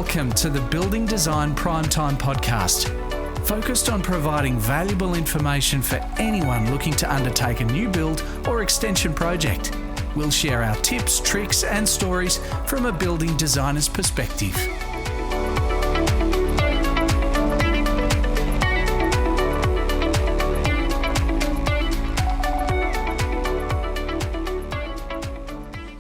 Welcome to the Building Design Primetime Podcast, focused on providing valuable information for anyone looking to undertake a new build or extension project. We'll share our tips, tricks and stories from a building designer's perspective.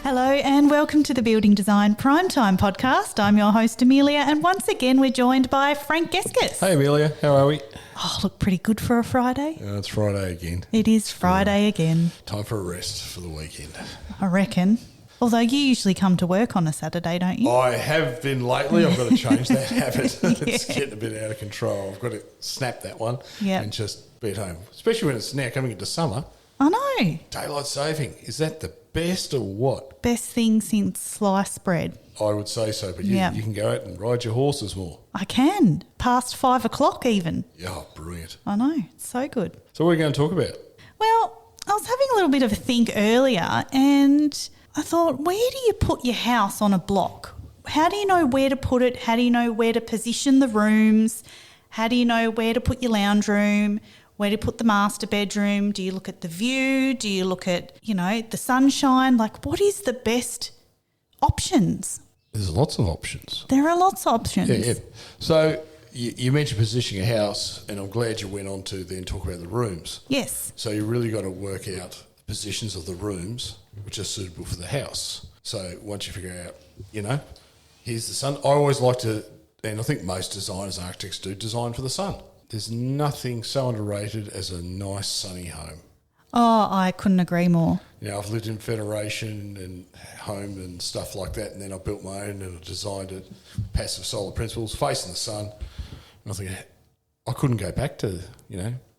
Hello and welcome to the Building Design Primetime Podcast. I'm your host Amelia, and once again we're joined by Frank Geskis. Hey Amelia, how are we? Oh, look pretty good for a Friday. It's Friday again. It is Friday again. Time for a rest for the weekend. I reckon. Although you usually come to work on a Saturday, don't you? I have been lately. I've got to change that habit. It's getting a bit out of control. I've got to snap that one and just be at home. Especially when it's now coming into summer. I know. Daylight saving, is that the best or what? Best thing since sliced bread. I would say so, but you can go out and ride your horses more. I can. Past 5 o'clock even. Yeah, brilliant. I know. It's so good. So what are we going to talk about? Well, I was having a little bit of a think earlier and I thought, where do you put your house on a block? How do you know where to put it? How do you know where to position the rooms? How do you know where to put your lounge room? Where to put the master bedroom? Do you look at the view? Do you look at, the sunshine? Like, what is the best options? There's lots of options. There are lots of options. Yeah. So you mentioned positioning a house, and I'm glad you went on to then talk about the rooms. Yes. So you really got to work out the positions of the rooms which are suitable for the house. So once you figure out, here's the sun. I always like to, and I think most designers, architects do design for the sun. There's nothing so underrated as a nice sunny home. Oh, I couldn't agree more. I've lived in Federation and home and stuff like that, and then I built my own and I designed it, passive solar principles, facing the sun. And I think I couldn't go back to,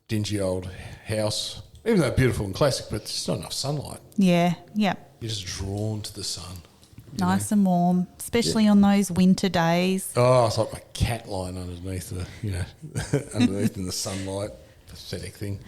dingy old house, even though beautiful and classic, but there's not enough sunlight. Yeah. You're just drawn to the sun. Nice and warm, especially on those winter days. Oh, it's like my cat lying underneath underneath in the sunlight. Pathetic thing.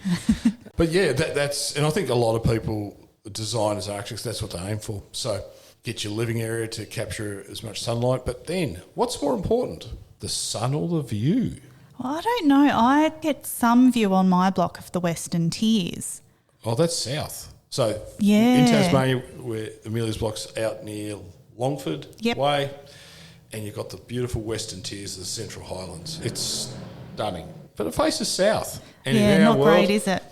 But yeah, that's, and I think a lot of people, designers, architects, that's what they aim for. So get your living area to capture as much sunlight. But then, what's more important, the sun or the view? Well, I don't know. I get some view on my block of the Western Tiers. Oh, that's south. So in Tasmania, where Amelia's block's out near Longford Way, and you've got the beautiful Western Tiers of the Central Highlands. It's stunning. But it faces south. And not great, is it?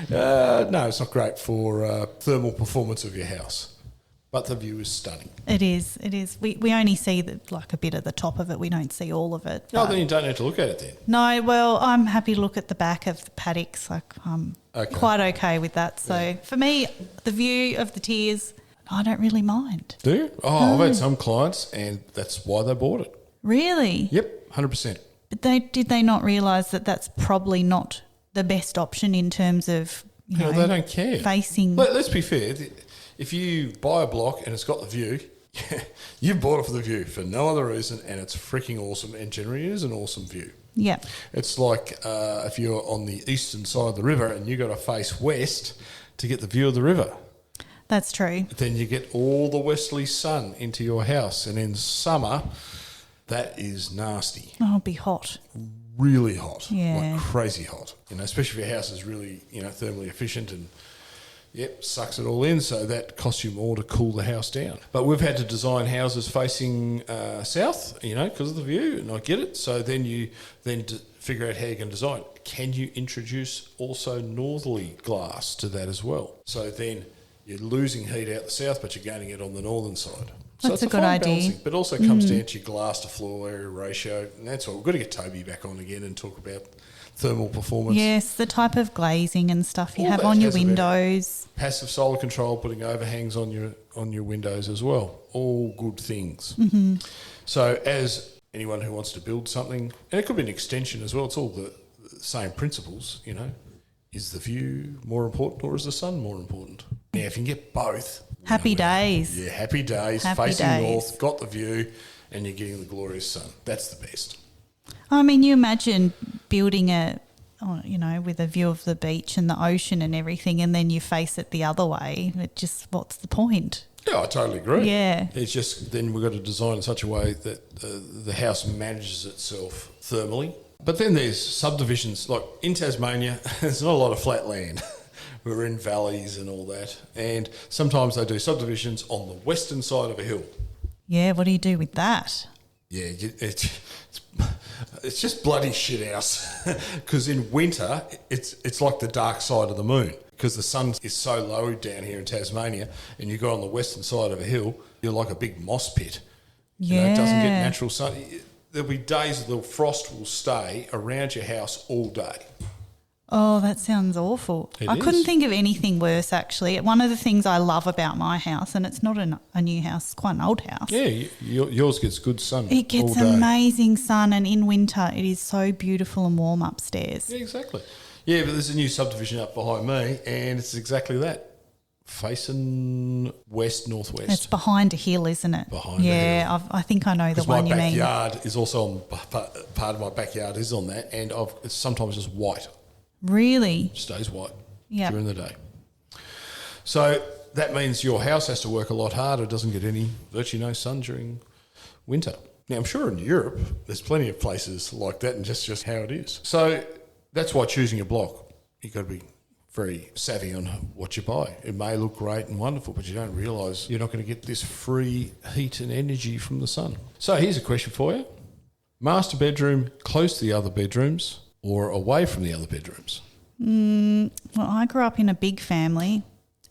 No, it's not great for thermal performance of your house. But the view is stunning. It is. We only see a bit of the top of it. We don't see all of it. No, then you don't have to look at it then. No, well, I'm happy to look at the back of the paddocks. I'm quite okay with that. So for me, the view of the Tiers, I don't really mind. Do you? Oh, I've had some clients and that's why they bought it. Really? Yep, 100%. But did they not realise that that's probably not the best option in terms of, they don't care. Facing... Let's be fair. If you buy a block and it's got the view, you've bought it for the view for no other reason, and it's freaking awesome, and generally it is an awesome view. Yeah. It's like if you're on the eastern side of the river and you got to face west to get the view of the river. That's true. Then you get all the westerly sun into your house, and in summer, that is nasty. Oh, it'll be hot. Really hot. Yeah. Like crazy hot. Especially if your house is really, thermally efficient and sucks it all in, so that costs you more to cool the house down. But we've had to design houses facing south, because of the view, and I get it. So then you figure out how you can design. Can you introduce also northerly glass to that as well? So then you're losing heat out the south, but you're gaining it on the northern side. So that's a good idea. Balancing, but also comes down to your glass to floor area ratio, and that's what we've got to get Toby back on again and talk about thermal performance. Yes, the type of glazing and stuff you have on your windows. Passive solar control, putting overhangs on your windows as well. All good things. Mm-hmm. So as anyone who wants to build something, and it could be an extension as well, it's all the same principles, Is the view more important or is the sun more important? Now, if you can get both... Happy days. Yeah, happy days, facing north, got the view, and you're getting the glorious sun. That's the best. I mean, you imagine building with a view of the beach and the ocean and everything, and then you face it the other way. What's the point? Yeah, I totally agree. Yeah. It's just then we've got to design in such a way that the house manages itself thermally. But then there's subdivisions, like in Tasmania, there's not a lot of flat land. We're in valleys and all that. And sometimes they do subdivisions on the western side of a hill. Yeah, what do you do with that? Yeah, it's just bloody shit house. Because in winter, it's like the dark side of the moon. Because the sun is so low down here in Tasmania, and you go on the western side of a hill, you're like a big moss pit. Yeah. You know, it doesn't get natural sun. There'll be days the frost will stay around your house all day. Oh, that sounds awful. I couldn't think of anything worse, actually. One of the things I love about my house, and it's not a new house, it's quite an old house. Yeah, yours gets good sun It gets all day. amazing sun, and in winter it is so beautiful and warm upstairs. Yeah, exactly. Yeah, but there's a new subdivision up behind me, and it's exactly that. Facing west-northwest. It's behind a hill, isn't it? Behind a yeah, I think I know the one you mean. My backyard is also on, part of my backyard is on that, and it's sometimes just white. Really? It stays white Yep. during the day. So that means your house has to work a lot harder, doesn't get virtually no sun during winter. Now, I'm sure in Europe there's plenty of places like that, and just how it is. So that's why choosing a block, you've got to be very savvy on what you buy. It may look great and wonderful, but you don't realise you're not going to get this free heat and energy from the sun. So here's a question for you. Master bedroom close to the other bedrooms or away from the other bedrooms? Well, I grew up in a big family,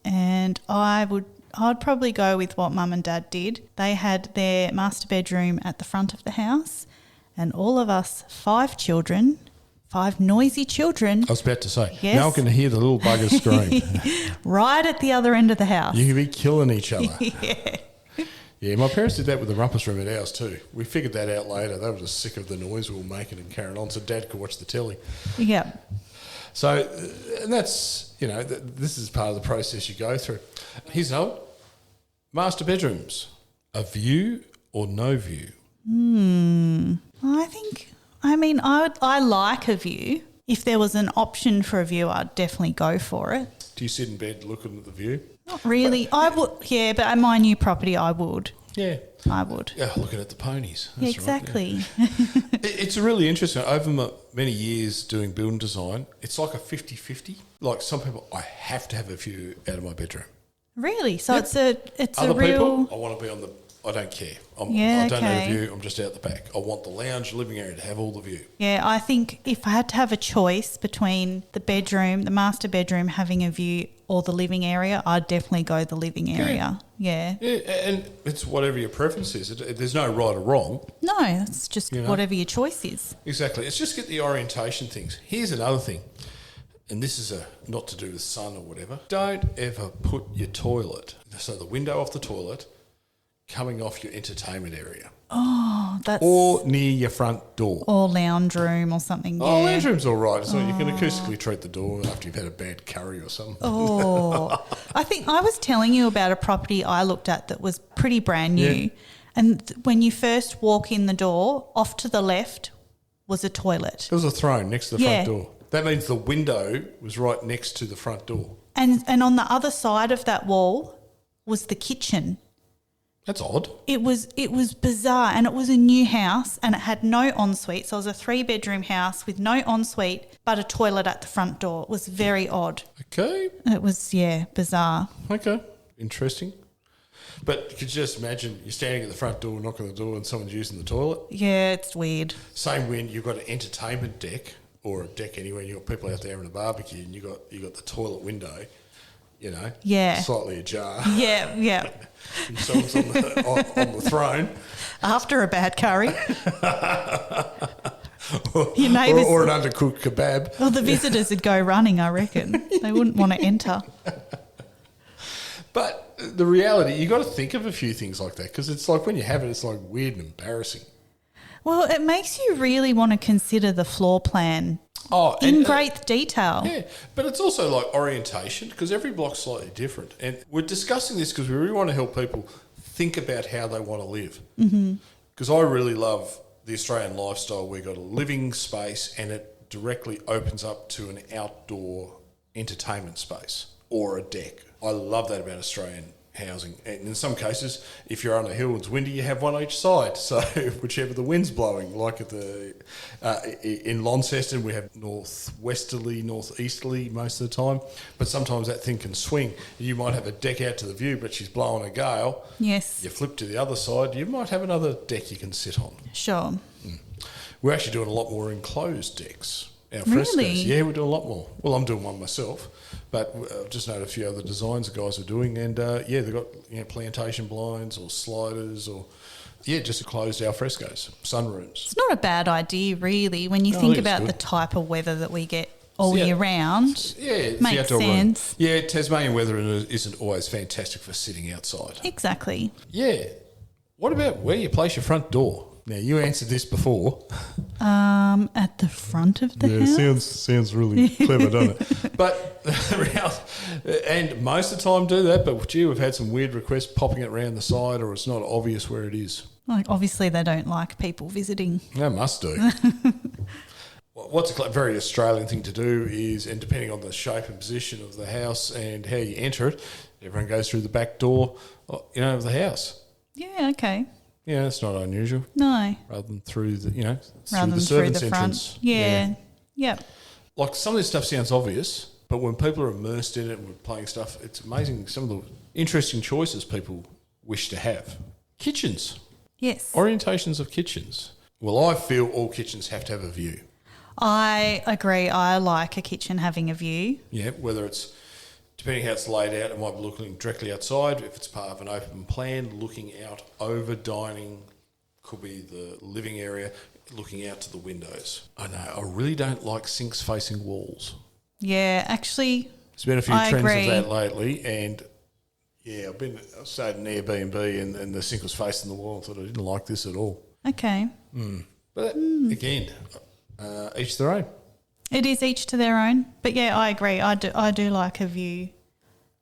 and I'd probably go with what Mum and Dad did. They had their master bedroom at the front of the house, and all of us 5 children, 5 noisy children. I was about to say, Yes. now I can hear the little buggers scream. Right at the other end of the house. You can be killing each other. Yeah. Yeah, my parents did that with the rumpus room at ours too. We figured that out later. They were just sick of the noise we were making and carrying on, so Dad could watch the telly. Yeah. So, and that's, this is part of the process you go through. Here's another. Master bedrooms, a view or no view? I like a view. If there was an option for a view, I'd definitely go for it. Do you sit in bed looking at the view? Not really. I would, yeah, but at my new property, I would. Yeah. I would. Yeah, looking at the ponies. Yeah, That's exactly. Right, yeah. It's really interesting. Over many years doing building design, it's like a 50-50. Like some people, I have to have a view out of my bedroom. Really? So Yep. it's Other a real... people, I want to be on the... I don't care. I don't okay. have a view. I'm just out the back. I want the lounge, living area to have all the view. Yeah, I think if I had to have a choice between the bedroom, the master bedroom having a view or the living area, I'd definitely go the living area. Yeah. Yeah, and it's whatever your preference is. There's no right or wrong. No, it's just whatever your choice is. Exactly. It's just get the orientation things. Here's another thing, and this is not to do with sun or whatever. Don't ever put your toilet, so the window off the toilet, coming off your entertainment area. Oh, that's... Or near your front door. Or lounge room or something, yeah. Oh, lounge room's all right. So you can acoustically treat the door after you've had a bad curry or something. Oh, I think I was telling you about a property I looked at that was pretty brand new. Yeah. And when you first walk in the door, off to the left was a toilet. There was a throne next to the Yeah. front door. That means the window was right next to the front door. And on the other side of that wall was the kitchen. That's odd. It was bizarre, and it was a new house, and it had no ensuite. So it was a 3-bedroom house with no ensuite, but a toilet at the front door. It was very odd. Okay. It was, bizarre. Okay. Interesting. But could you just imagine you're standing at the front door, knocking on the door, and someone's using the toilet? Yeah, it's weird. Same when you've got an entertainment deck, or a deck anywhere, and you've got people out there having a barbecue, and you've got the toilet window, Yeah. slightly ajar. Yeah. And someone's on the throne. After a bad curry. Your neighbours... Or an undercooked kebab. Well, the visitors would go running, I reckon. They wouldn't want to enter. But the reality, you got to think of a few things like that, because it's like when you have it, it's like weird and embarrassing. Well, it makes you really want to consider the floor plan in great detail. Yeah, but it's also like orientation, because every block's slightly different. And we're discussing this because we really want to help people think about how they want to live. Because I really love the Australian lifestyle where you've got a living space and it directly opens up to an outdoor entertainment space or a deck. I love that about Australian housing. And in some cases, if you're on a hill and it's windy, you have one each side. So whichever the wind's blowing, like at in Launceston, we have northwesterly, northeasterly most of the time. But sometimes that thing can swing. You might have a deck out to the view, but she's blowing a gale. Yes. You flip to the other side, you might have another deck you can sit on. Sure. We're actually doing a lot more enclosed decks. Our frescoes. Really? Yeah, we're doing a lot more. Well, I'm doing one myself, but I've just noted a few other designs the guys are doing, and they've got plantation blinds or sliders or just closed al frescoes, sunrooms. It's not a bad idea, really, when you think about the type of weather that we get all year round. Yeah, it's makes the outdoor sense. Room. Yeah, Tasmanian weather isn't always fantastic for sitting outside. Exactly. Yeah. What about where you place your front door? Now, you answered this before. At the front of the house? Sounds really clever, doesn't it? But the reality, and most of the time do that, but gee, we've had some weird requests popping it around the side, or it's not obvious where it is. Like, obviously they don't like people visiting. They must do. What's a very Australian thing to do is, and depending on the shape and position of the house and how you enter it, everyone goes through the back door, of the house. Yeah, okay. Yeah, it's not unusual. No. Rather than through the, rather than through the servants' through the front. entrance. Yeah. Yep. Like, some of this stuff sounds obvious, but when people are immersed in it and we're playing stuff, it's amazing some of the interesting choices people wish to have. Kitchens. Yes. Orientations of kitchens. Well, I feel all kitchens have to have a view. I agree. I like a kitchen having a view. Yeah, whether it's, depending how it's laid out, it might be looking directly outside. If it's part of an open plan, looking out over dining, could be the living area, looking out to the windows. I know, I really don't like sinks facing walls. Yeah, actually, there's been a few I trends agree. of that laylately, and I stayed in Airbnb and the sink was facing the wall. I thought I didn't like this at all. Okay. But again, each their own. It is each to their own. But yeah, I agree. I do like a view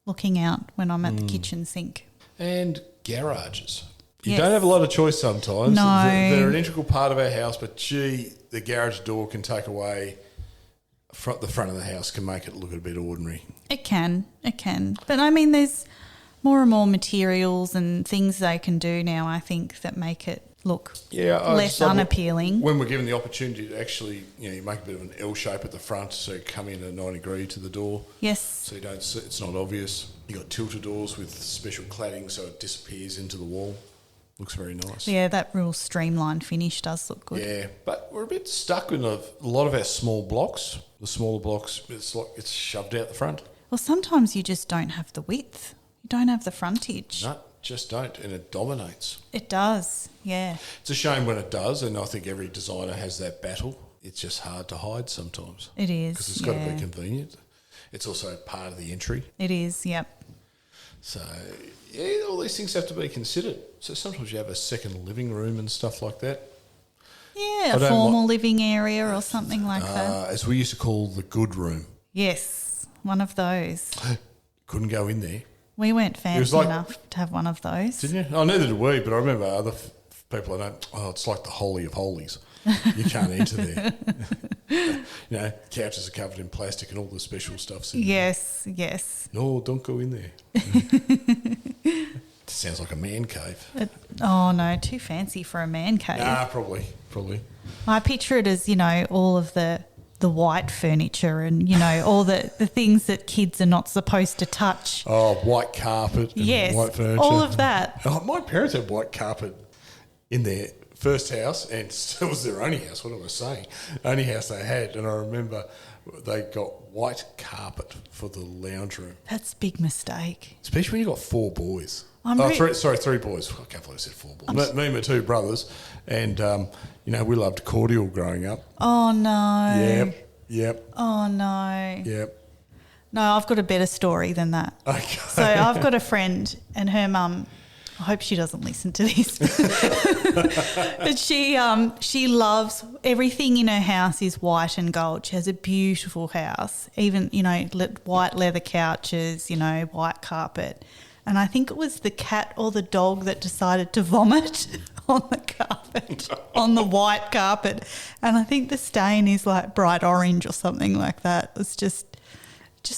looking out when I'm at the kitchen sink. And garages. You Yes. don't have a lot of choice sometimes. No. They're an integral part of our house, but gee, the garage door can take away the front of the house, can make it look a bit ordinary. It can. But I mean, there's more and more materials and things they can do now, I think, that make it look less unappealing. When we're given the opportunity to actually, you make a bit of an L shape at the front, so you come in at 90 degree to the door. Yes. So you don't, it's not obvious. You got tilted doors with special cladding, so it disappears into the wall. Looks very nice. Yeah, that real streamlined finish does look good. Yeah, but we're a bit stuck with a lot of our small blocks. The smaller blocks, it's like it's shoved out the front. Well, sometimes you just don't have the width. You don't have the frontage. No, just don't, and it dominates. It does, yeah. It's a shame when it does, and I think every designer has that battle. It's just hard to hide sometimes. It is, because it's got to be convenient. It's also part of the entry. It is, yep. So, yeah, all these things have to be considered. So sometimes you have a second living room and stuff like that. Yeah, a formal living area or something like that. As we used to call the good room. Yes, one of those. Couldn't go in there. We weren't fancy enough to have one of those. Didn't you? Oh, neither did we, but I remember other people I know, it's like the holy of holies. You can't enter there. Couches are covered in plastic and all the special stuff's in there. Yes. No, don't go in there. It sounds like a man cave. Oh, no, too fancy for a man cave. Nah, probably. I picture it as, all of the white furniture and, all the things that kids are not supposed to touch. Oh, white carpet and white furniture. All of that. Oh, my parents had white carpet in their first house, and it was their only house. What am I saying? Only house they had, and I remember they got white carpet for the lounge room. That's a big mistake. Especially when you got four boys. Three boys. I can't believe I said four boys. Me and my two brothers, and we loved cordial growing up. Oh no. Yep. Oh no. Yep. No, I've got a better story than that. Okay. So I've got a friend, and her mum, I hope she doesn't listen to this, but she loves everything in her house is white and gold. She has a beautiful house, even white leather couches, white carpet. And I think it was the cat or the dog that decided to vomit on the carpet, on the white carpet. And I think the stain is like bright orange or something like that. It's just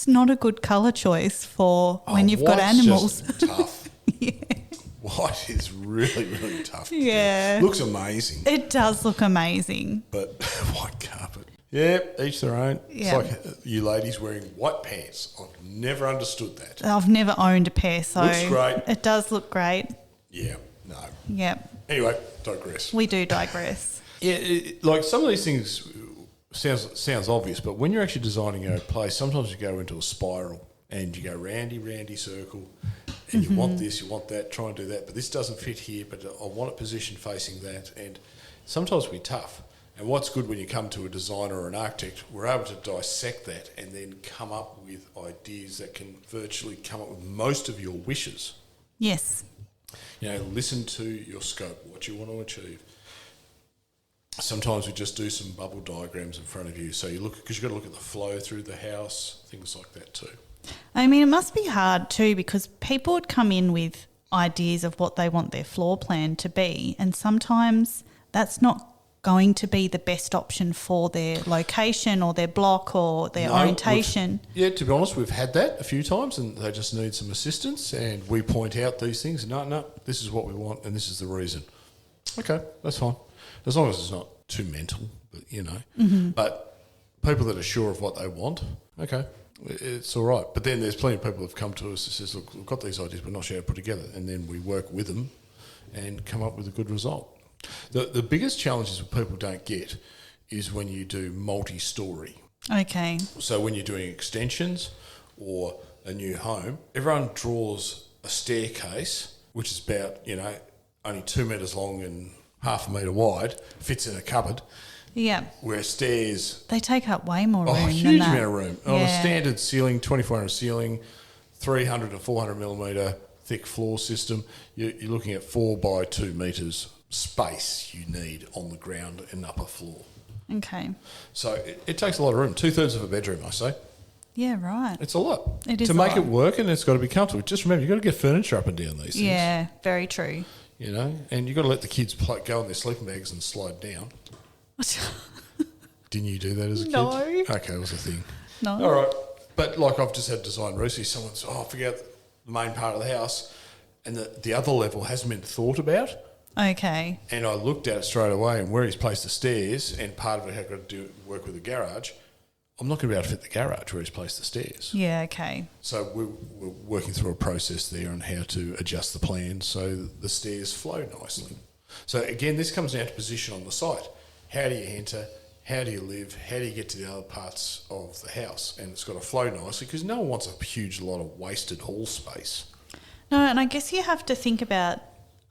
not a good colour choice for when you've got animals. Just tough. White is really, really tough. Yeah. Looks amazing. It does look amazing. But white carpet. Yeah, each their own. Yeah. It's like you ladies wearing white pants. I've never understood that. I've never owned a pair, so Looks great. it does look great. Yeah, no. Yep. Anyway, digress. We do digress. Yeah, like some of these things sounds obvious, but when you're actually designing a place, sometimes you go into a spiral and you go roundy circle, and you want this, you want that, try and do that, but this doesn't fit here, but I want it positioned facing that, and sometimes we're tough. And what's good when you come to a designer or an architect, we're able to dissect that and then come up with ideas that can virtually come up with most of your wishes. Yes. You know, listen to your scope, what you want to achieve. Sometimes we just do some bubble diagrams in front of you, so you look, because you've got to look at the flow through the house, things like that too. I mean, it must be hard too, because people would come in with ideas of what they want their floor plan to be, and sometimes that's not going to be the best option for their location or their block or their orientation. Yeah, to be honest, we've had that a few times, and they just need some assistance, and we point out these things. No, this is what we want, and this is the reason. Okay, that's fine, as long as it's not too mental, but you know. But people that are sure of what they want, okay, it's all right. But then there's plenty of people who've come to us that says, look, we've got these ideas, we're not sure how to put together, and then we work with them and come up with a good result. The biggest challenges that people don't get is when you do multi-storey. Okay. So when you're doing extensions or a new home, everyone draws a staircase, which is about, you know, only 2 metres long and half a metre wide, fits in a cupboard. Yeah. Where stairs... They take up way more room a than huge that. amount of room. On a standard ceiling, 2400 ceiling, 300 to 400 millimetre thick floor system, you're looking at 4 by 2 metres space you need on the ground and upper floor. Okay. So it takes a lot of room, 2/3 of a bedroom, I say. Yeah, right. It's a lot. It is to a make lot. it work, and it's got to be comfortable. Just remember, you've got to get furniture up and down these things. Yeah, very true. You know, and you've got to let the kids go in their sleeping bags and slide down. Didn't you do that as a kid? No. Okay, it was a thing. No. All right. But like I've just had design recently, someone's, forget the main part of the house, and the other level hasn't been thought about. Okay. And I looked at it straight away, and where he's placed the stairs, and part of it had got to work with the garage, I'm not going to be able to fit the garage where he's placed the stairs. Yeah, okay. So we're working through a process there on how to adjust the plan so the stairs flow nicely. So again, this comes down to position on the site. How do you enter? How do you live? How do you get to the other parts of the house? And it's got to flow nicely, because no one wants a huge lot of wasted hall space. No, and I guess you have to think about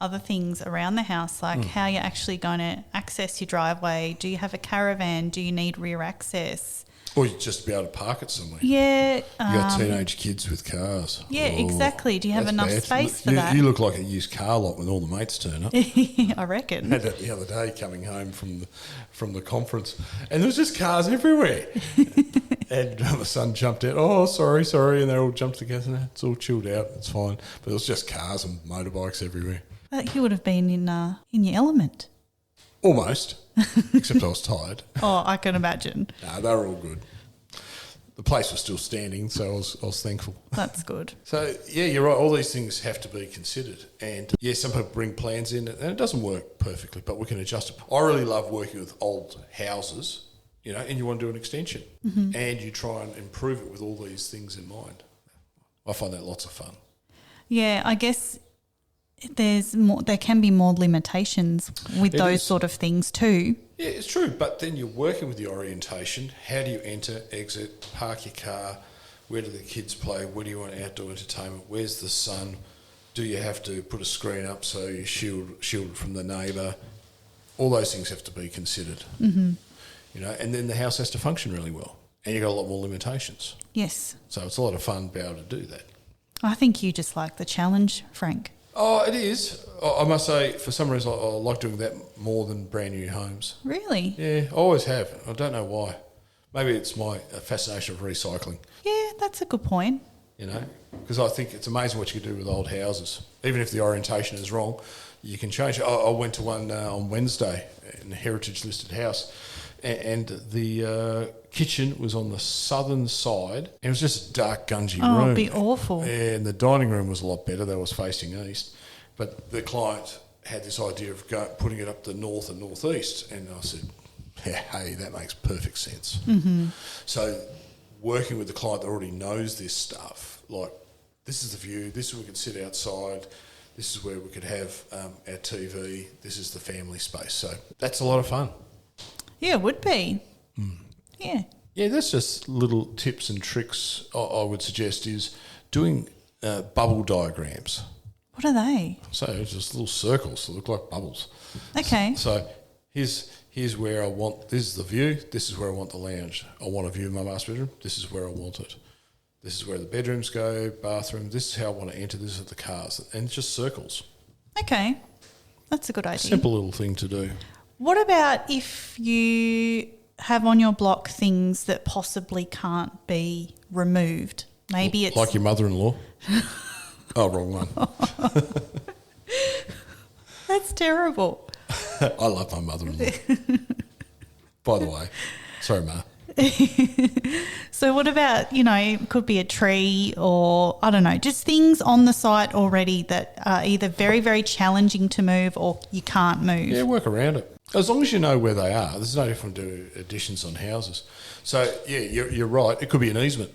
other things around the house, like how you're actually going to access your driveway. Do you have a caravan? Do you need rear access? Or you just be able to park it somewhere. Yeah. You got teenage kids with cars. Yeah, exactly. Do you have that's enough bad. space for you, that? You look like a used car lot when all the mates turn up. I reckon. I had that the other day coming home from the conference, and there was just cars everywhere. And my son jumped out, sorry, and they all jumped together. No, it's all chilled out, it's fine. But it was just cars and motorbikes everywhere. But you would have been in your element. Almost, except I was tired. Oh, I can imagine. No, they were all good. The place was still standing, so I was thankful. That's good. So, yeah, you're right. All these things have to be considered. And, yeah, some people bring plans in, and it doesn't work perfectly, but we can adjust it. I really love working with old houses, you know, and you want to do an extension. And you try and improve it with all these things in mind. I find that lots of fun. Yeah, I guess there can be more limitations with those sort of things too. Yeah, it's true, but then you're working with the orientation. How do you enter, exit, park your car? Where do the kids play? Where do you want outdoor entertainment? Where's the sun? Do you have to put a screen up so you're shielded from the neighbour? All those things have to be considered. You know, and then the house has to function really well, and you've got a lot more limitations. Yes. So it's a lot of fun to be able to do that. I think you just like the challenge, Frank. Oh, it is. I must say, for some reason, I like doing that more than brand new homes. Really? Yeah, I always have. I don't know why. Maybe it's my fascination of recycling. Yeah, that's a good point. You know, because I think it's amazing what you can do with old houses. Even if the orientation is wrong, you can change it. I went to one on Wednesday in a heritage listed house. and the kitchen was on the southern side. It was just a dark, gungy room. Oh, it'd be awful. And the dining room was a lot better. That was facing east. But the client had this idea of putting it up the north and northeast. And I said, yeah, hey, that makes perfect sense. Mm-hmm. So working with the client that already knows this stuff, like this is the view, this is where we can sit outside, this is where we could have our TV, this is the family space. So that's a lot of fun. Yeah, it would be. Yeah. Yeah, that's just little tips and tricks I would suggest is doing bubble diagrams. What are they? So it's just little circles that look like bubbles. Okay. So here's where I want, this is the view, this is where I want the lounge. I want a view of my master bedroom, this is where I want it. This is where the bedrooms go, bathroom, this is how I want to enter, this is the cars. And it's just circles. Okay. That's a good idea. Simple little thing to do. What about if you have on your block things that possibly can't be removed? Maybe it's... Like your mother-in-law? Oh, wrong one. That's terrible. I love my mother-in-law. By the way. Sorry, Ma. So what about, it could be a tree or, I don't know, just things on the site already that are either very, very challenging to move or you can't move? Yeah, work around it. As long as you know where they are. There's no different to additions on houses. So, yeah, you're right. It could be an easement.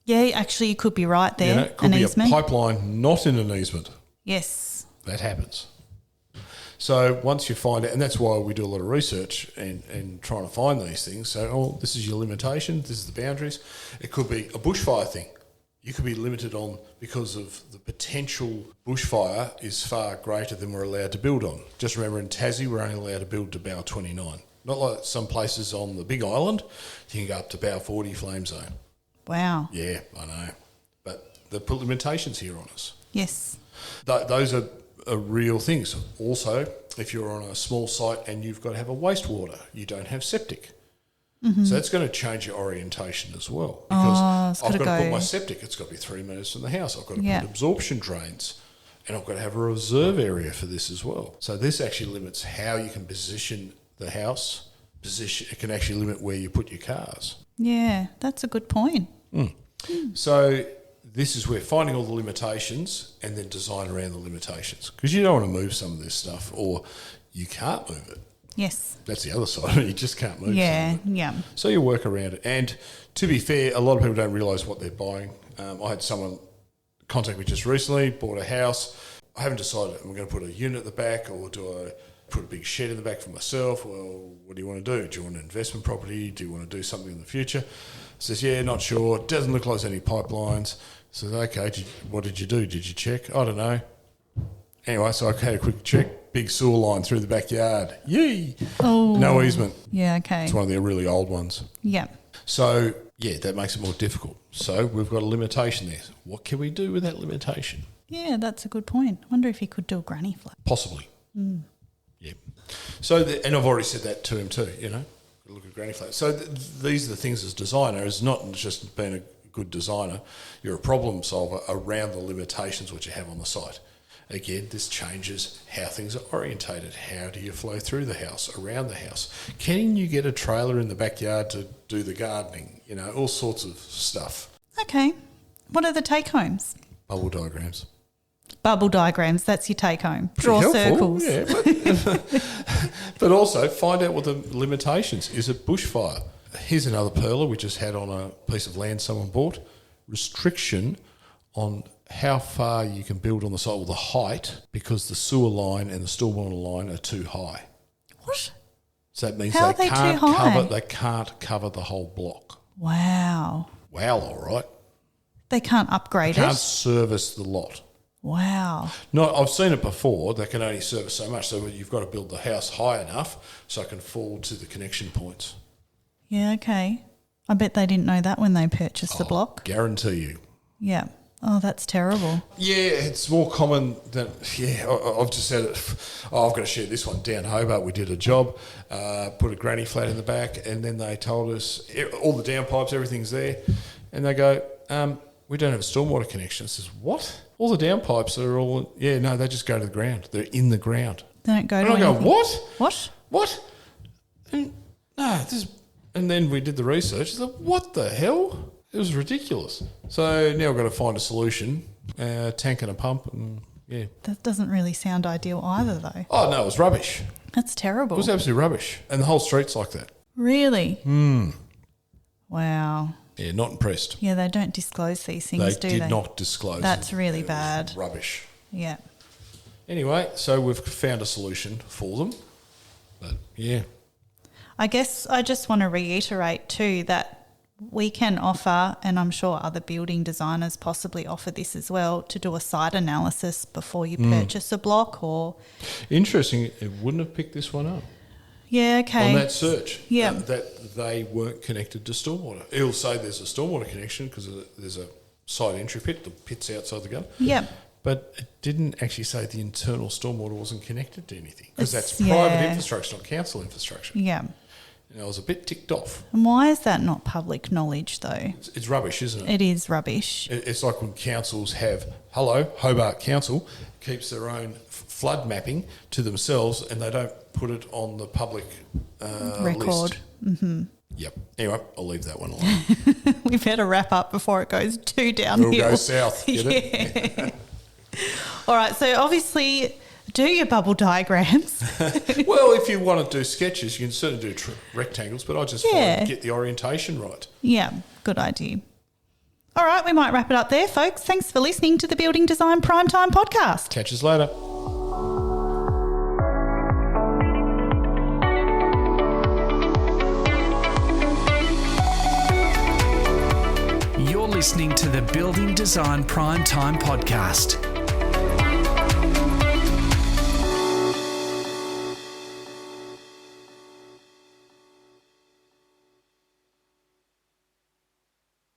Yeah, actually you could be right there. It could be a pipeline not in an easement. Yes. That happens. So once you find it, and that's why we do a lot of research and trying to find these things. So, this is your limitation, this is the boundaries. It could be a bushfire thing. You could be limited on because of the potential bushfire is far greater than we're allowed to build on. Just remember in Tassie, we're only allowed to build to bow 29. Not like some places on the Big Island, you can go up to bow 40 flame zone. Wow. Yeah, I know. But they put limitations here on us. Yes. Those are real things. Also, if you're on a small site and you've got to have a wastewater, you don't have septic. Mm-hmm. So that's going to change your orientation as well. Because I've got to put my septic, it's got to be 3 metres from the house. I've got to put absorption drains and I've got to have a reserve area for this as well. So this actually limits how you can position the house. It can actually limit where you put your cars. Yeah, that's a good point. So this is where finding all the limitations and then design around the limitations. Because you don't want to move some of this stuff or you can't move it. Yes. That's the other side of it. You just can't move Yeah, some of it. yeah. So you work around it. And to be fair, a lot of people don't realise what they're buying. I had someone contact me just recently, bought a house. I haven't decided I'm going to put a unit at the back or do I put a big shed in the back for myself? Well, what do you want to do? Do you want an investment property? Do you want to do something in the future? Says, yeah, not sure. Doesn't look like there's any pipelines. Says, okay, what did you do? Did you check? I don't know. Anyway, so I had a quick check. Big sewer line through the backyard. Yee! Oh. No easement. Yeah, okay. It's one of the really old ones. Yeah. So, yeah, that makes it more difficult. So we've got a limitation there. What can we do with that limitation? Yeah, that's a good point. I wonder if he could do a granny flat. Possibly. Yeah. So, and I've already said that to him too, look at granny flat. So these are the things as designer, is not just being a good designer, you're a problem solver around the limitations which you have on the site. Again, this changes how things are orientated. How do you flow through the house, around the house? Can you get a trailer in the backyard to do the gardening? All sorts of stuff. Okay. What are the take-homes? Bubble diagrams. Bubble diagrams, that's your take-home. Draw Helpful, circles. Yeah, but also find out what the limitations. Is it bushfire? Here's another perler we just had on a piece of land someone bought. Restriction on how far you can build on the site, or the height, because the sewer line and the stormwater line are too high. What? So that means How they are they too high? they can't cover the whole block. Wow. Wow, all right. They can't upgrade Can't it? service the lot. Wow. No, I've seen it before. They can only service so much. So you've got to build the house high enough so it can fall to the connection points. Yeah, okay. I bet they didn't know that when they purchased the block. Guarantee you. Yeah. Oh, that's terrible. Yeah, it's more common than, I've just said it. I've got to share this one. Down Hobart, we did a job, put a granny flat in the back, and then they told us all the downpipes, everything's there. And they go, we don't have a stormwater connection. I says, what? All the downpipes are all, no, they just go to the ground. They're in the ground. They don't go and to I go, anything. what? What? What? And no, this. And then we did the research. It's like, what the hell? It was ridiculous. So now we've got to find a solution, tank and a pump, and yeah. That doesn't really sound ideal either, though. Oh, no, it was rubbish. That's terrible. It was absolutely rubbish. And the whole street's like that. Really? Wow. Yeah, not impressed. Yeah, they don't disclose these things, do they? They did not disclose That's it. really It was bad. Rubbish. Yeah. Anyway, so we've found a solution for them. But, yeah. I guess I just want to reiterate too that we can offer, and I'm sure other building designers possibly offer this as well, to do a site analysis before you purchase a block or... Interesting. It wouldn't have picked this one up. Yeah, okay. On that search. Yeah. That they weren't connected to stormwater. It'll say there's a stormwater connection because there's a side entry pit, the pit's outside the gutter. Yep. But it didn't actually say the internal stormwater wasn't connected to anything because It's- that's private yeah. infrastructure, not council infrastructure. Yeah. And I was a bit ticked off. And why is that not public knowledge though? It's rubbish, isn't it? It is rubbish. It's like when councils have, Hobart Council keeps their own flood mapping to themselves and they don't put it on the public Record. list. Mm-hmm. Yep. Anyway, I'll leave that one alone. We better wrap up before it goes too downhill. It'll go south. Get it? All right, so obviously do your bubble diagrams. Well, if you want to do sketches, you can certainly do rectangles, but I just find get the orientation right. Yeah, good idea. All right, we might wrap it up there, folks. Thanks for listening to the Building Design Primetime Podcast. Catch us later. You're listening to the Building Design Primetime Podcast.